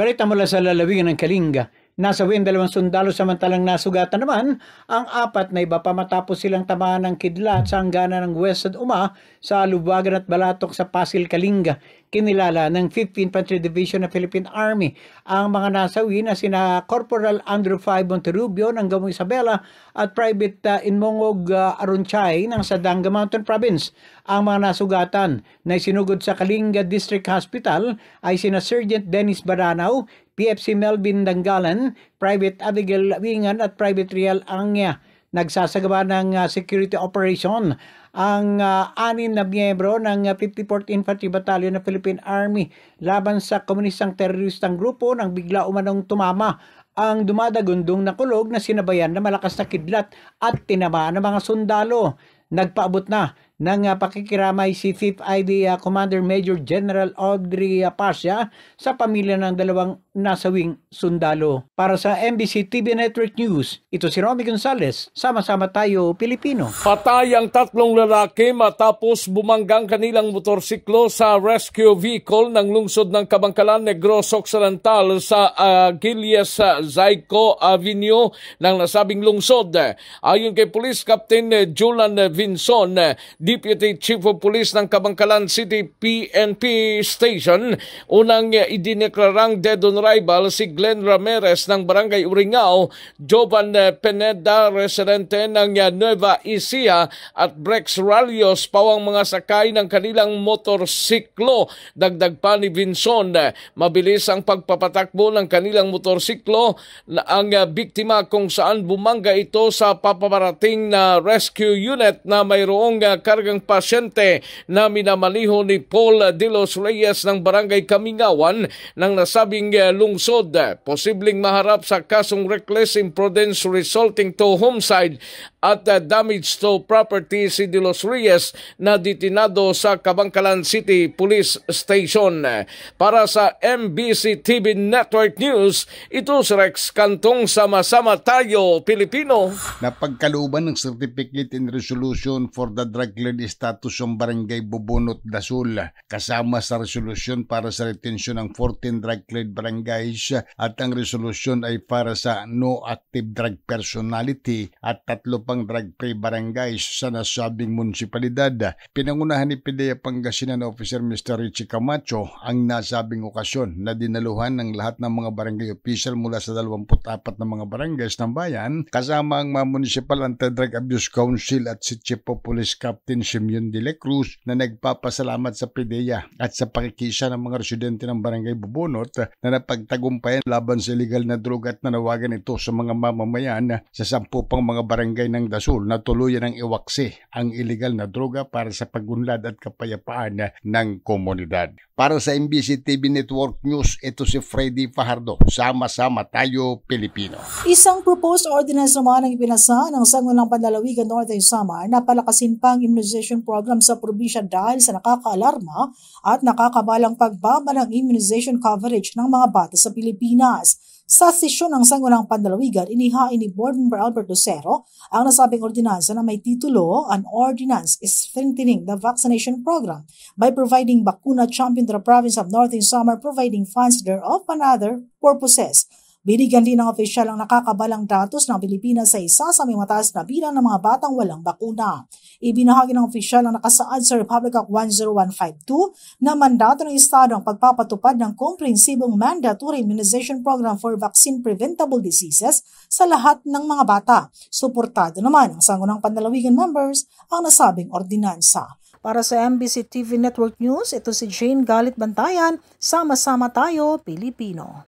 Balita mula sa lalawigan ng Kalinga. Nasawi ang 2 sundalo samantalang nasugatan naman ang 4 na iba pa matapos silang tamaan ng kidlat sa hangganan ng West Uma sa Lubagan at Balatok sa Pasil, Kalinga. Kinilala ng 15th Infantry Division ng Philippine Army ang mga nasawi na sina Corporal Andrew 5 Monterrubio ng Gamong Isabela at Private Inmongog Arunchay ng Sadanga Mountain Province. Ang mga nasugatan na isinugod sa Kalinga District Hospital ay sina Sergeant Dennis Baranao, PFC Melvin Dangalan, Private Abigail Wingan at Private Real Angya. Nagsasagawa ng security operation ang 6 na miyembro ng 54th Infantry Battalion ng Philippine Army laban sa komunistang teroristang grupo nang bigla umanong tumama ang dumadagundong na kulog na sinabayan na malakas na kidlat at tinamaan ng mga sundalo. Nagpaabot na ng pakikiramay si 5th ID Commander Major General Audrey Pasha sa pamilya ng 2 nasawing sundalo. Para sa MBC TV Network News, ito si Romy Gonzales. Sama-sama tayo, Pilipino. Patay ang 3 lalaki matapos bumanggang kanilang motorsiklo sa rescue vehicle ng lungsod ng Kabangkalan, Negros Occidental sa Gilias Zayco Avenue ng nasabing lungsod. Ayon kay Police Captain Julan Vinson, Deputy Chief of Police ng Kabangkalan City PNP Station, unang idineklarang dead on arrival si Glenn Ramirez ng Barangay Uringao, Jovan Pineda, residente ng Nueva Ecija, at Brex Ralios, pawang mga sakay ng kanilang motorsiklo. Dagdag pa ni Vinson, mabilis ang pagpapatakbo ng kanilang motorsiklo na ang biktima kung saan bumangga ito sa papaparating na rescue unit na mayroong kargang pasyente na minamaliho ni Paul De Los Reyes ng Barangay Kamingawan ng nasabing lungsod. Posibleng maharap sa kasong reckless imprudence resulting to homicide at damage to property si De Los Reyes na detinado sa Kabangkalan City Police Station. Para sa MBC TV Network News, ito si Rex Cantong. Sama-sama tayo, Pilipino. Napagkalooban ng Certificate in Resolution for the Drug Cleared Status ng Barangay Bubunot, Dasul, kasama sa resolusyon para sa retention ng 14 drug cleared barangays, at ang resolusyon ay para sa no active drug personality at 3 pang drug-free barangays sa nasabing munisipalidad. Pinangunahan ni PIDEA Pangasinan Officer Mr. Richie Camacho ang nasabing okasyon na dinaluhan ng lahat ng mga barangay official mula sa 24 na mga barangays ng bayan, kasama ang mga Municipal Anti-Drug Abuse Council at si Chief of Police Captain Simeon de la Cruz, na nagpapasalamat sa PIDEA at sa pakikisa ng mga residente ng Barangay Bubunot na napagtagumpayan laban sa illegal na droga at nanawagan ito sa mga mamamayan sa 10 pang mga barangay ng Dasul na tuluyan ang iwaksi ang illegal na droga para sa pagunlad at kapayapaan ng komunidad. Para sa MBC TV Network News, ito si Freddy Fajardo. Sama-sama tayo, Pilipino. Isang proposed ordinance naman ang ipinasa ng Sangguniang Panlalawigan Northern Samar na palakasin pang immunization program sa probinsya dahil sa nakakaalarma at nakakabalang pagbaba ng immunization coverage ng mga bata sa Pilipinas. Sa sesyon ng Sangguniang Panlalawigan, inihain ni Board Member Albert Lucero ang nasabing ordinansa na may titulo, "An Ordinance is Strengthening the Vaccination Program by Providing Bakuna Champion to the Province of Northern Samar, Providing Funds thereof and other purposes." Binigyan din ng opisyal ang nakakabalang datos ng Pilipinas sa isa sa may mataas na bilang ng mga batang walang bakuna. Ibinahagi ng opisyal ang nakasaad sa Republic Act 10152 na mandato ng Estado ang pagpapatupad ng komprehensibong mandatory immunization program for vaccine-preventable diseases sa lahat ng mga bata. Suportado naman ng Sangguniang Panlalawigan members ang nasabing ordinansa. Para sa MBC TV Network News, ito si Jane Galit Bantayan. Sama-sama tayo, Pilipino.